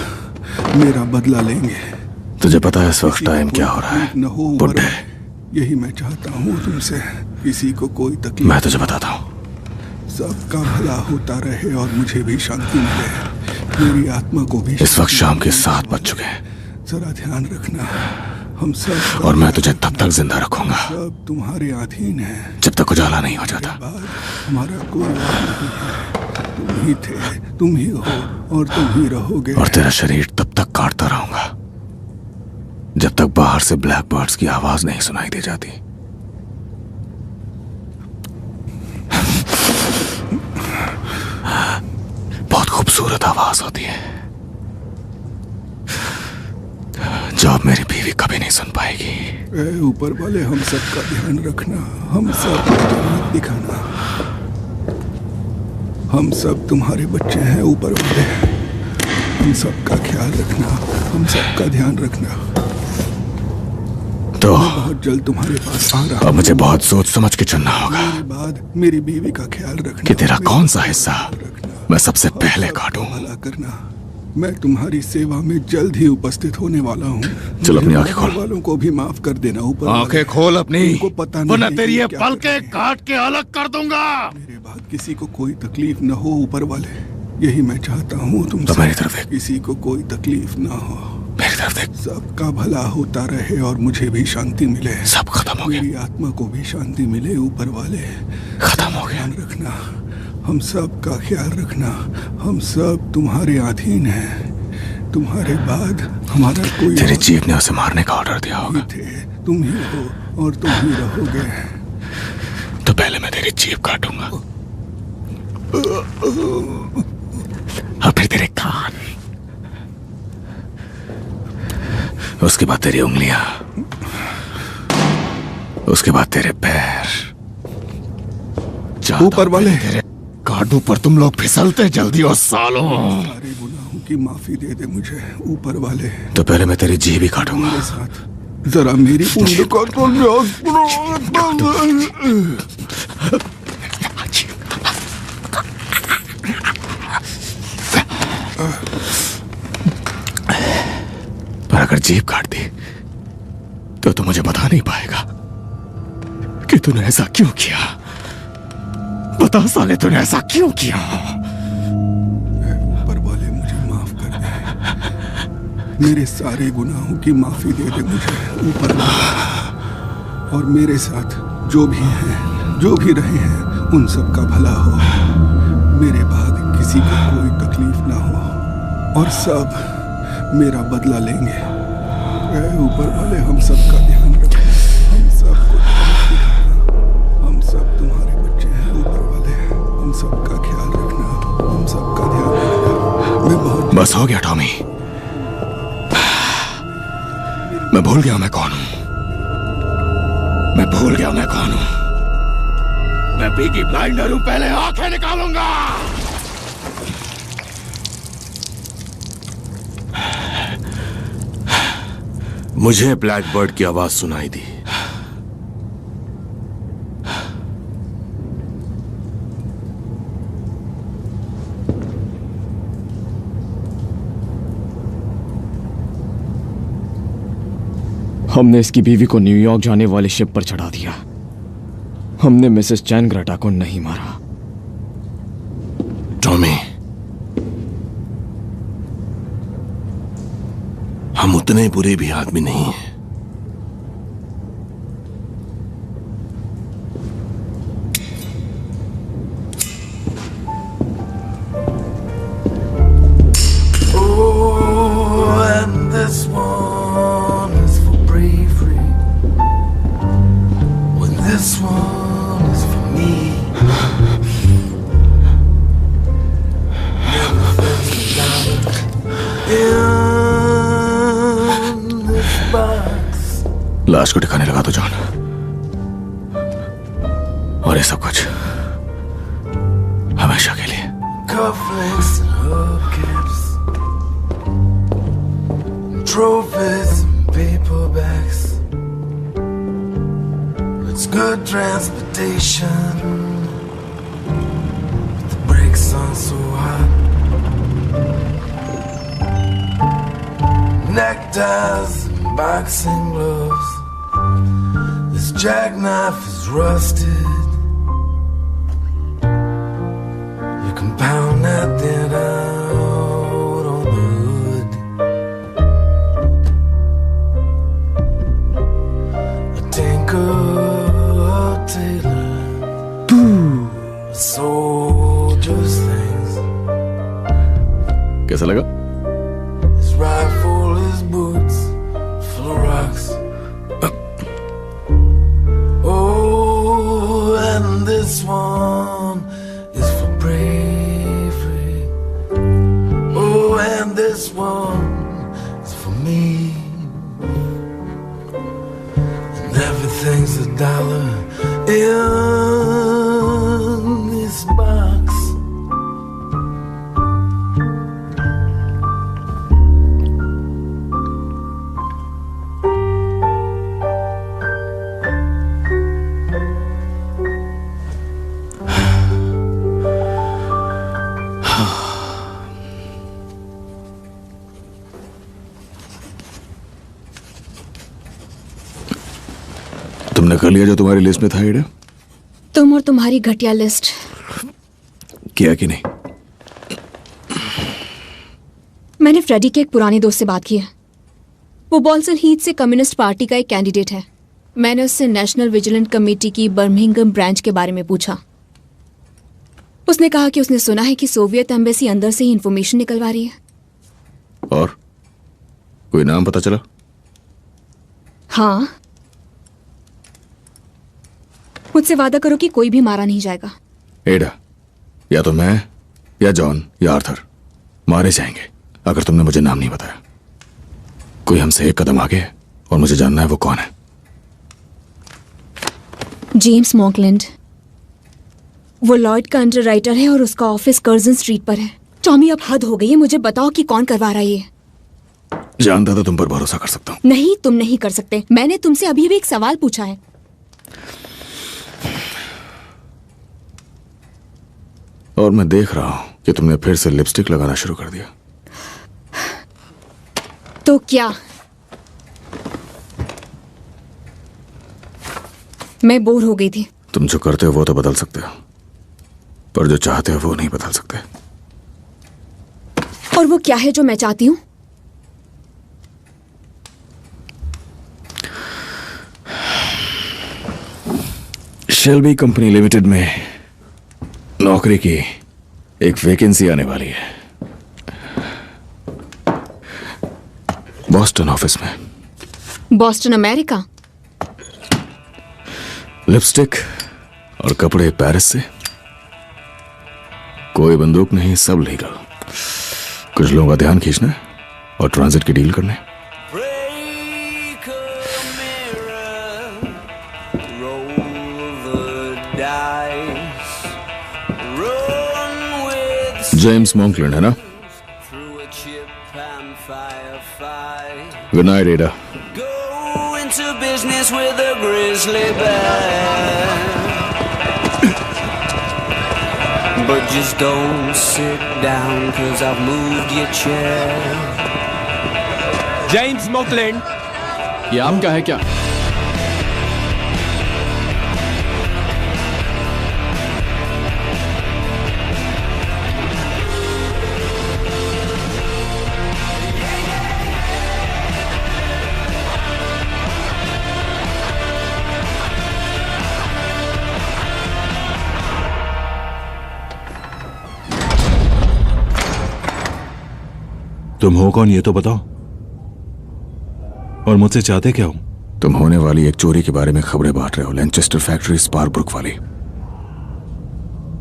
मेरा बदला लेंगे। तुझे पता है इस वक्त टाइम क्या हो रहा है? बुड्ढे, यही मैं चाहता हूँ तुमसे, किसी को कोई तकलीफ। मैं तुझे बताता हूँ, सबका भला होता रहे और मुझे भी शांति मिले, मेरी आत्मा को भी। इस वक्त शाम के 7 बज चुके हैं। जरा ध्यान रखना, हम सब, और मैं तुझे तब तक जिंदा रखूंगा सब तुम्हारे अधीन है, जब तक उजाला नहीं हो जाता। हमारा कोई और नहीं है, तुम ही थे, तुम ही हो और तुम ही रहोगे। और तेरा शरीर तब तक काटता रहूंगा जब तक बाहर से ब्लैक बर्ड्स की आवाज नहीं सुनाई दे जाती। बहुत खूबसूरत आवाज होती है जो अब मेरी बीवी कभी नहीं सुन पाएगी। ऐ ऊपर वाले, हम सब का ध्यान रखना, हम सब मत दिखाना, हम सब तुम्हारे बच्चे हैं ऊपर वाले, हम सब का ख्याल रखना, हम सब का ध्यान रखना। तो बहुत जल्द तुम्हारे पास आ रहा हूं। अब मुझे बहुत सोच समझ के चलना होगा। मेरे बाद मेरी बीवी का ख्याल रखना कि तेरा कौन सा हिस्सा मैं सबसे पहले काटूं। भला करना, मैं तुम्हारी सेवा में जल्द ही उपस्थित होने वाला हूँ। चल अपनी आंखें खोल। वालों को भी माफ कर देना ऊपर। आंखें खोल अपनी, पता वरना नहीं तेरी ये पलकें काट के अलग कर दूंगा। मेरे बाद किसी को कोई तकलीफ न हो ऊपर वाले, यही मैं चाहता हूँ तुमसे। तो मेरी तरफ देख। किसी को कोई तकलीफ न हो, मेरी तरफ देख। सबका भला होता रहे और मुझे भी शांति मिले। सब खत्म हो गया। मेरी आत्मा को भी शांति मिले ऊपर वाले। खत्म हो गया। ध्यान रखना, हम सब का ख्याल रखना, हम सब तुम्हारे अधीन हैं, तुम्हारे बाद हमारा कोई। तेरी जीप ने उसे मारने का ऑर्डर दिया होगा। तुम ही हो और तुम ही रहोगे। तो पहले मैं तेरी जीप काटूंगा और फिर तेरे कान, उसके बाद तेरी उंगलियां, उसके बाद तेरे पैर। ऊपर वाले काटू पर तुम लोग फिसलते जल्दी हो सालों। सारे गुनाहों की माफी दे दे मुझे ऊपर वाले। तो पहले मैं तेरी जीभ ही काटूंगा। मेरे साथ जरा मेरी उंगली को पर अगर जीभ काट दी तो मुझे बता नहीं पाएगा कि तूने ऐसा क्यों किया। बता साले, तूने ऐसा क्यों किया? ऊपर वाले मुझे माफ कर दे, मेरे सारे गुनाहों की माफी दे दे मुझे ऊपर वाले, और मेरे साथ जो भी हैं, जो भी रहे हैं, उन सब का भला हो। मेरे बाद किसी को कोई तकलीफ ना हो और सब मेरा बदला लेंगे। ऊपर वाले, हम सब का ध्यान रखना, हम सब को हम सब तुम्हारे बच्चे हैं ऊपर वाले, हम सब का ख्याल रखना, हम सब का ध्यान रखना। मैं बहुत बस हो गया टॉमी, मैं भूल गया मैं कौन हूं। मैं भूल गया मैं कौन हूं। मैं पीकी ब्लाइंडर हूं, पहले आंखें निकालूंगा। मुझे ब्लैकबर्ड की आवाज सुनाई दी। हमने इसकी बीवी को न्यूयॉर्क जाने वाले शिप पर चढ़ा दिया। हमने मिसेस चैन ग्रेटा को नहीं मारा। टॉमी, हम उतने बुरे भी आदमी नहीं हैं। लाश को ठिकाने लगा दो जॉन, और ये सब कुछ हमेशा के लिए। Cufflinks and hubcaps, trophies and paperbacks. It's good transportation, but the brakes aren't so hot. Neckties and boxing gloves. This jackknife is rusted. You can pound that thing out on the hood. A tinker, a tailor, a soldier's things. कैसा लगा? His rifle, his boots, full of rocks. Oh, and this one is for bravery. Oh, and this one is for me. And everything's $1 in this box. तुमने कर लिया जो तुम्हारी list में था एडा? तुम और तुम्हारी घटिया लिस्ट। किया कि नहीं? मैंने फ्रेडी के एक पुराने दोस्त से बात की है। वो बॉल्सन हीथ से कम्युनिस्ट पार्टी का एक कैंडिडेट है। मैंने उससे नेशनल विजिलेंट कमेटी की बर्मिंघम ब्रांच के बारे में पूछा। उसने कहा कि उसने सुना है कि सोवियत एम्बेसी अंदर से ही इंफॉर्मेशन निकलवा रही है। और कोई नाम पता चला? हाँ, मुझसे वादा करो कि कोई भी मारा नहीं जाएगा। एडा, या तो मैं या जॉन या आर्थर मारे जाएंगे अगर तुमने मुझे नाम नहीं बताया। कोई हमसे एक कदम आगे है और मुझे जानना है वो कौन है। जेम्स मॉकलैंड। वो लॉयड का अंडर राइटर है और उसका ऑफिस कर्जन स्ट्रीट पर है। टॉमी, अब हद हो गई है। मुझे बताओ कि कौन करवा रहा है ये। जानता तो तुम पर भरोसा कर सकता हूँ। नहीं, तुम नहीं कर सकते। मैंने तुमसे अभी भी एक सवाल पूछा है। और मैं देख रहा हूं कि तुमने फिर से लिपस्टिक लगाना शुरू कर दिया। तो क्या? मैं बोर हो गई थी। तुम जो करते हो वो तो बदल सकते हो, पर जो चाहते हो वो नहीं बदल सकते। और वो क्या है जो मैं चाहती हूँ? शेल्बी कंपनी लिमिटेड में नौकरी की एक वैकेंसी आने वाली है बॉस्टन ऑफिस में। Boston, America? लिपस्टिक और कपड़े पेरिस से। कोई बंदूक नहीं, सब लीगल। कुछ लोगों का ध्यान खींचना और ट्रांजिट की डील करने। जेम्स मॉकलैंड है ना? गुड नाइट एडा। business with a grizzly bear. But just don't sit down, 'cause I've moved your chair. James Mockland, ये आपका है क्या? तुम हो कौन, ये तो बताओ, और मुझसे चाहते क्या हो? तुम होने वाली एक चोरी के बारे में खबरें बांट रहे हो, लैनचेस्टर फैक्ट्री स्पारब्रुक वाली।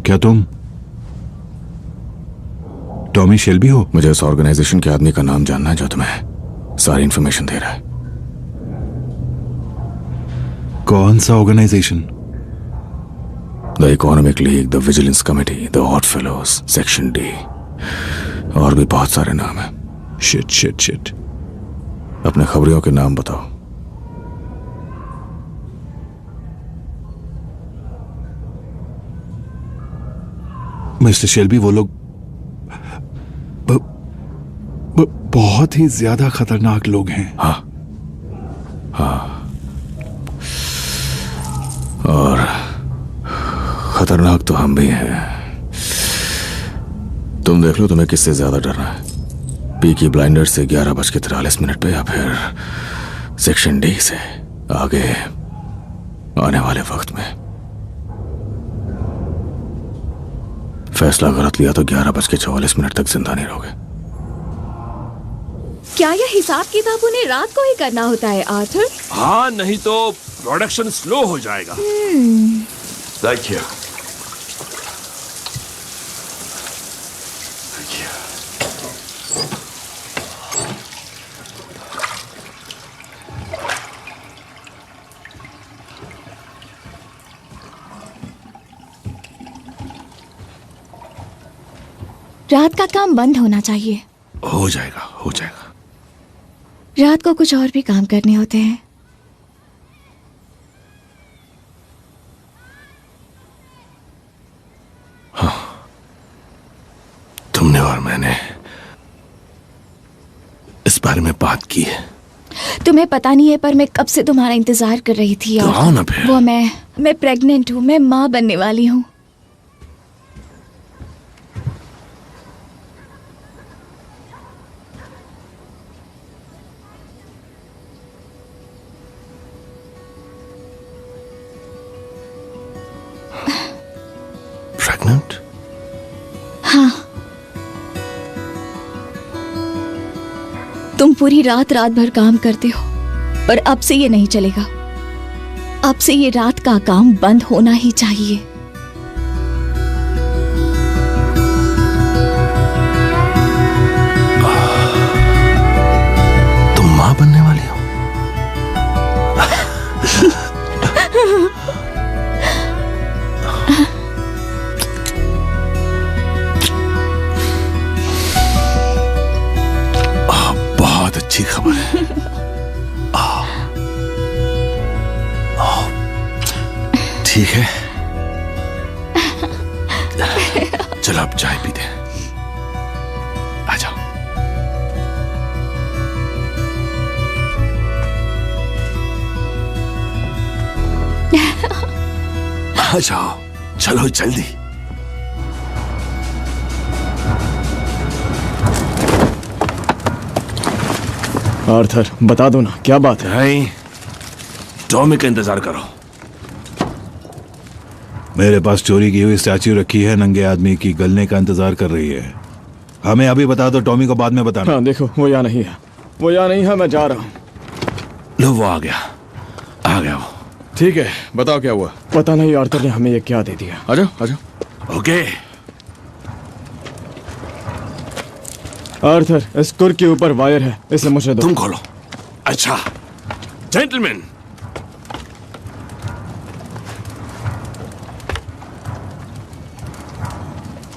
क्या तुम टॉमी शेल्बी हो? मुझे उस ऑर्गेनाइजेशन के आदमी का नाम जानना है जो तुम्हें सारी इंफॉर्मेशन दे रहा है। कौन सा organisation? The economic league, the vigilance committee, the hot fellows, section D, और भी बहुत सारे नाम हैं। Shit shit shit. अपने खबरियों के नाम बताओ। मिस्टर शेल्बी, वो लोग बहुत ही ज्यादा खतरनाक लोग हैं। हाँ हाँ, और खतरनाक तो हम भी हैं। तुम देख लो तुम्हें किससे ज्यादा डरना है, पीकी ब्लाइंडर्स से 11:43 पे, या फिर सेक्शन डी से आगे आने वाले वक्त में। फैसला गलत लिया तो 11:44 तक जिंदा नहीं रहोगे। क्या यह हिसाब किताब उन्हें रात को ही करना होता है आर्थर? हाँ, नहीं तो प्रोडक्शन स्लो हो जाएगा। Thank you. रात का काम बंद होना चाहिए। हो जाएगा, हो जाएगा। रात को कुछ और भी काम करने होते हैं। हाँ, तुमने और मैंने इस बारे में बात की है। तुम्हें पता नहीं है, पर मैं कब से तुम्हारा इंतजार कर रही थी। तो आओ ना फिर। वो मैं प्रेग्नेंट हूँ, मैं माँ बनने वाली हूँ। प्रेग्नेंट? हाँ। तुम पूरी रात भर काम करते हो, पर अब से ये नहीं चलेगा। अब से ये रात का काम बंद होना ही चाहिए। तुम माँ बनने वाली हो? बहुत अच्छी खबर है। ठीक है, चलो अब चाय पीते हैं। आ जाओ। आ जाओ, चलो जल्दी। आर्थर, बता दो ना, क्या बात है? नहीं, टॉमी का इंतजार करो। मेरे पास चोरी की हुई स्टैच्यू रखी है नंगे आदमी की, गलने का इंतजार कर रही है। हमें अभी बता दो, टॉमी को बाद में बताना। हाँ देखो, वो यहाँ नहीं है, वो यहाँ नहीं है, मैं जा रहा हूँ। लो, वो आ गया वो। ठीक है, बताओ क्या हुआ? पता नहीं आर्थर ने हमें ये क्या दे दिया। आ जाओ। ओके। आर्थर, इस कुर के ऊपर वायर है, इसे मुझे दो। तुम खोलो। अच्छा, जेंटलमैन,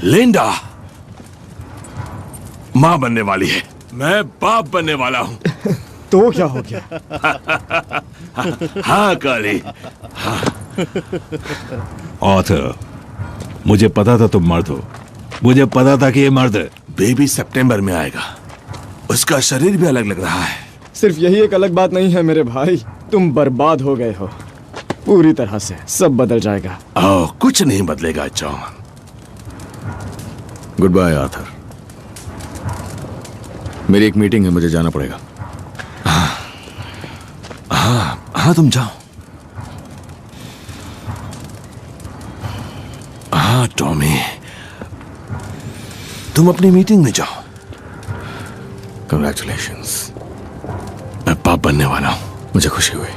लिंडा मां बनने वाली है, मैं बाप बनने वाला हूं। तो क्या हो गया? हाँ काली, हाँ। ऑथर, मुझे पता था तुम मर्द हो। मुझे पता था कि ये मर्द है। बेबी सितंबर में आएगा। उसका शरीर भी अलग लग रहा है। सिर्फ यही एक अलग बात नहीं है मेरे भाई, तुम बर्बाद हो गए हो पूरी तरह से। सब बदल जाएगा। ओह, कुछ नहीं बदलेगा जॉन। Good bye Arthur. मेरी एक मीटिंग है, मुझे जाना पड़ेगा। हाँ तुम जाओ। हाँ टॉमी, तुम अपनी मीटिंग में जाओ। कंग्रेचुलेशंस। मैं पाप बनने वाला हूं। मुझे खुशी हुई।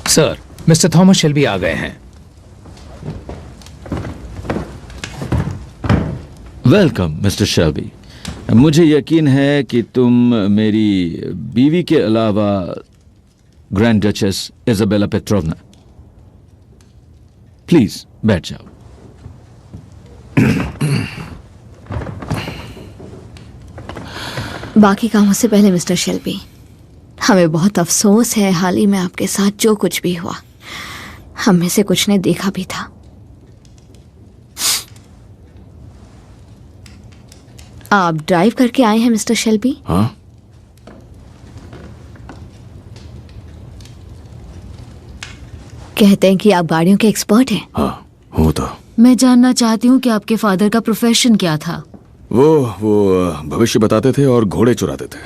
सर, मिस्टर थॉमस शेल्बी आ गए हैं। Welcome mister Shelby. मुझे यकीन है कि तुम मेरी बीवी के अलावा ग्रैंड डचेस इजाबेला पेट्रोवना। प्लीज बैठ जाओ। बाकी कामों से पहले मिस्टर शेल्बी, हमें बहुत अफसोस है हाल ही में आपके साथ जो कुछ भी हुआ। हम में से कुछ ने देखा भी था। आप ड्राइव करके आए हैं मिस्टर शेल्बी? हाँ। कहते हैं कि आप गाड़ियों के एक्सपर्ट हैं। हाँ, हूँ तो। मैं जानना चाहती हूँ कि आपके फादर का प्रोफेशन क्या था? वो भविष्य बताते थे और घोड़े चुराते थे।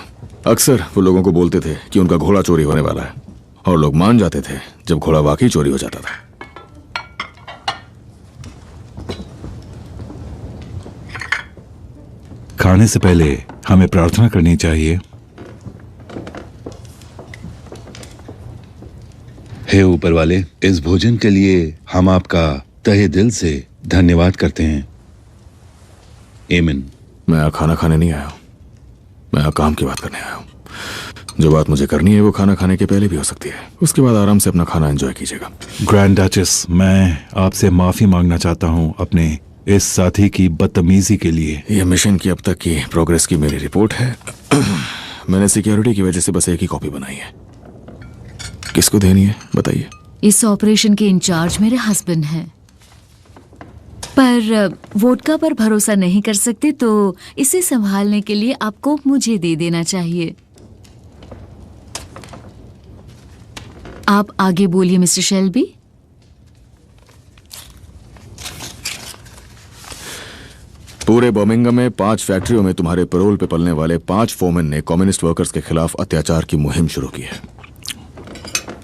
अक्सर वो लोगों को बोलते थे कि उनका घोड़ा चोरी होने वाला है, और लोग मान जाते थे जब घोड़ा वाकई चोरी हो जाता था। खाने से पहले हमें प्रार्थना करनी चाहिए। हे ऊपर वाले, इस भोजन के लिए हम आपका तहे दिल से धन्यवाद करते हैं। आमीन। मैं यहाँ खाना खाने नहीं आया हूँ, मैं यहाँ काम की बात करने आया हूँ। जो बात मुझे करनी है वो खाना खाने के पहले भी हो सकती है। उसके बाद आराम से अपना खाना एंजॉय कीजिएगा। ग्रैंड डचेस, मैं आपसे माफी मांगना चाहता हूँ अपने इस साथी की बदतमीजी के लिए। यह मिशन की अब तक की प्रोग्रेस की मेरी रिपोर्ट है। मैंने सिक्योरिटी की वजह से बस एक ही कॉपी बनाई है। किसको देनी है बताइए? इस ऑपरेशन के इंचार्ज मेरे हस्बैंड हैं, पर वोडका पर भरोसा नहीं कर सकते, तो इसे संभालने के लिए आपको मुझे दे देना चाहिए। आप आगे बोलिए मिस्टर शेल्बी। पूरे बर्मिंघम में 5 फैक्ट्रियों में तुम्हारे पैरोल पे पलने वाले 5 फोरमैन ने कम्युनिस्ट वर्कर्स के खिलाफ अत्याचार की मुहिम शुरू की है।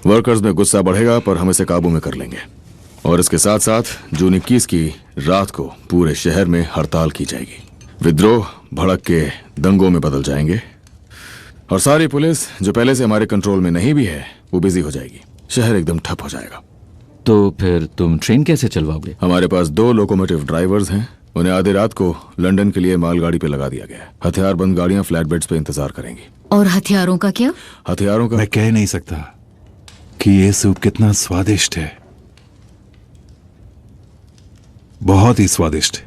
वर्कर्स में गुस्सा बढ़ेगा, पर हम इसे काबू में कर लेंगे। और इसके साथ साथ जून 21 की रात को पूरे शहर में हड़ताल की जाएगी। विद्रोह भड़क के दंगों में बदल जाएंगे, और सारी पुलिस जो पहले से हमारे कंट्रोल में नहीं भी है वो बिजी हो जाएगी। शहर एकदम ठप हो जाएगा। तो फिर तुम ट्रेन कैसे चलवाओगे? हमारे पास 2 लोकोमोटिव ड्राइवर्स हैं। उन्हें आधी रात को लंदन के लिए मालगाड़ी पे लगा दिया गया है। हथियारबंद गाड़ियां फ्लैट बेड्स पे इंतजार करेंगी। और हथियारों का क्या? हथियारों का मैं कह नहीं सकता कि ये सूप कितना स्वादिष्ट है। बहुत ही स्वादिष्ट।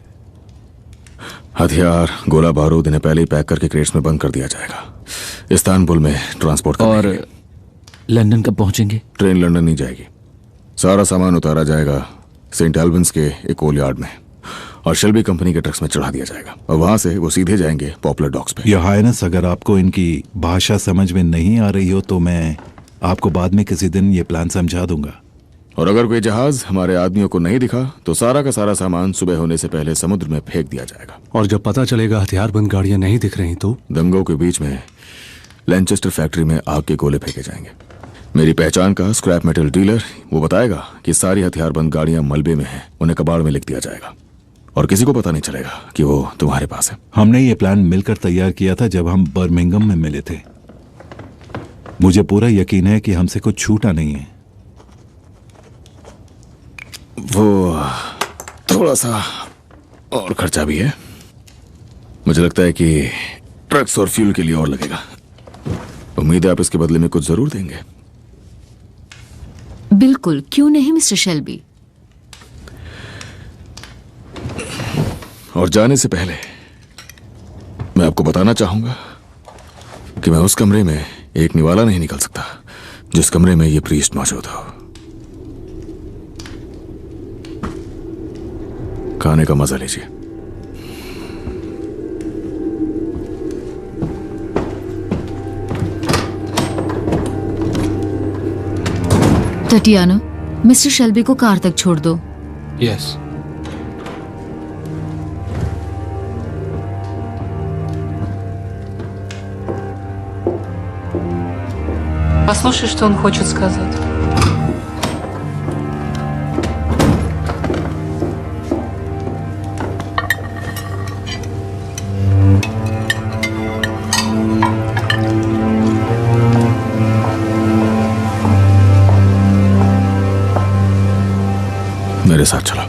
हथियार, गोला बारूद इन्हें पहले ही पैक करके क्रेट्स में बंद कर दिया जाएगा। इस्तांबुल में ट्रांसपोर्ट और लंदन कब पहुंचेंगे? ट्रेन लंदन नहीं जाएगी। सारा सामान उतारा जाएगा सेंट एल्बंस के एक ओल यार्ड में, और शेल्बी कंपनी के ट्रक्स में चढ़ा दिया जाएगा, और वहां से वो सीधे जाएंगे पॉपुलर डॉक्स पे। योर हाइनेस, अगर आपको इनकी भाषा समझ में नहीं आ रही हो तो मैं आपको बाद में किसी दिन ये प्लान समझा दूंगा। और अगर कोई जहाज हमारे आदमियों को नहीं दिखा तो सारा का सारा सामान सुबह होने से पहले समुद्र में फेंक दिया जाएगा। और जब पता चलेगा हथियारबंद गाड़ियां नहीं दिख रही तो दंगों के बीच में लैनचेस्टर फैक्ट्री में आग के गोले फेंके जाएंगे। मेरी पहचान का स्क्रैप मेटल डीलर वो बताएगा कि सारी हथियारबंद गाड़ियां मलबे में हैं, उन्हें कबाड़ में लिख दिया जाएगा और किसी को पता नहीं चलेगा कि वो तुम्हारे पास है। हमने ये प्लान मिलकर तैयार किया था जब हम बर्मिंघम में मिले थे। मुझे पूरा यकीन है कि हमसे कुछ छूटा नहीं है। वो थोड़ा सा और खर्चा भी है। मुझे लगता है कि ट्रक्स और फ्यूल के लिए और लगेगा। उम्मीद है आप इसके बदले में कुछ जरूर देंगे। बिल्कुल, क्यों नहीं मिस्टर शेल्बी। और जाने से पहले मैं आपको बताना चाहूंगा कि मैं उस कमरे में एक निवाला नहीं निकल सकता जिस कमरे में ये प्रीस्ट मौजूद हो। खाने का मजा लीजिए। टटियाना, मिस्टर शेल्बी को कार तक छोड़ दो। यस। Послушай, что он хочет сказать. मेरे साथ चलो।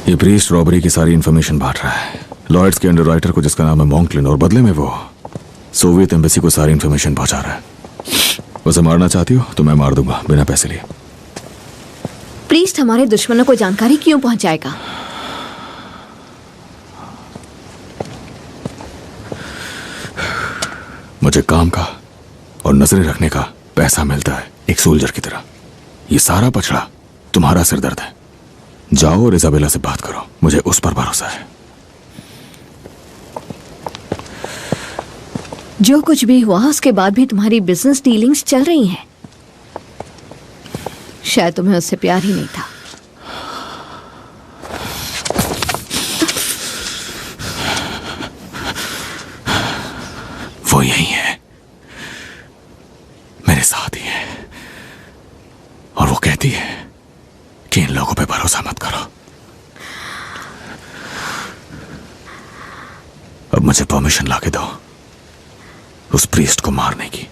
ये प्रीस्ट रॉबरी की सारी इंफॉर्मेशन बांट रहा है लॉयड्स के अंडरराइटर को जिसका नाम है मॉन्कलिन, और बदले में वो सोवियत एम्बेसी को सारी इंफॉर्मेशन पहुंचा रहा है। उसे मारना चाहती हो तो मैं मार दूंगा बिना पैसे लिए। प्रीस्ट हमारे दुश्मनों को जानकारी क्यों पहुंचाएगा? मुझे काम का और नजरें रखने का पैसा मिलता है एक सोल्जर की तरह। ये सारा पछड़ा तुम्हारा सिरदर्द है। जाओ और इजाबेला से बात करो, मुझे उस पर भरोसा है। जो कुछ भी हुआ उसके बाद भी तुम्हारी बिजनेस डीलिंग्स चल रही हैं। शायद तुम्हें उससे प्यार ही नहीं था। वो यही है, मेरे साथ ही है, और वो कहती है कि इन लोगों पे भरोसा मत करो। अब मुझे परमिशन लाके दो उस प्रीस्ट को मारने की।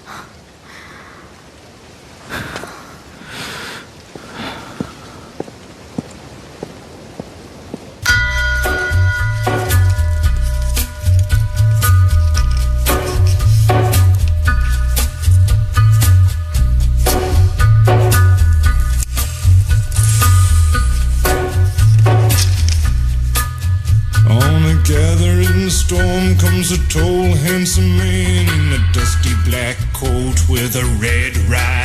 Storm comes a tall, handsome man in a dusty black coat with a red ride.